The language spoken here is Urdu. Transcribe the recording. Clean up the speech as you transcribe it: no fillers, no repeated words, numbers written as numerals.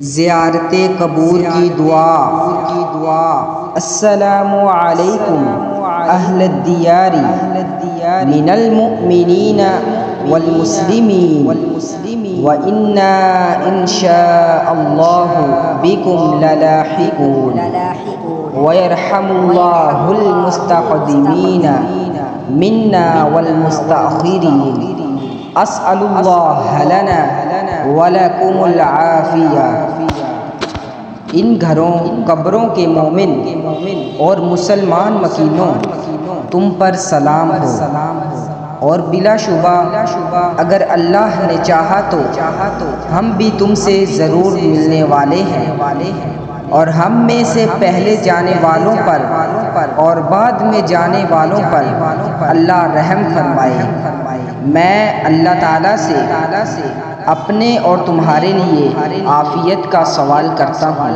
زیارت قبور کی دعا۔ السلام علیکم اہل الدیار من المؤمنین والمسلمین وإنا إن شاء الله بكم للاحقون ويرحم الله المستقدمين منا والمستأخرين اسأل اللہ لنا ولکم العافیہ۔ ان گھروں قبروں کے مومن اور مسلمان مکینوں تم پر سلام ہو، اور بلا شبہ اگر اللہ نے چاہا تو ہم بھی تم سے ضرور ملنے والے ہیں، اور ہم میں سے پہلے جانے والوں پر اور بعد میں جانے والوں پر اللہ رحم فرمائے۔ میں اللہ تعالیٰ سے اپنے اور تمہارے لیے عافیت کا سوال کرتا ہوں۔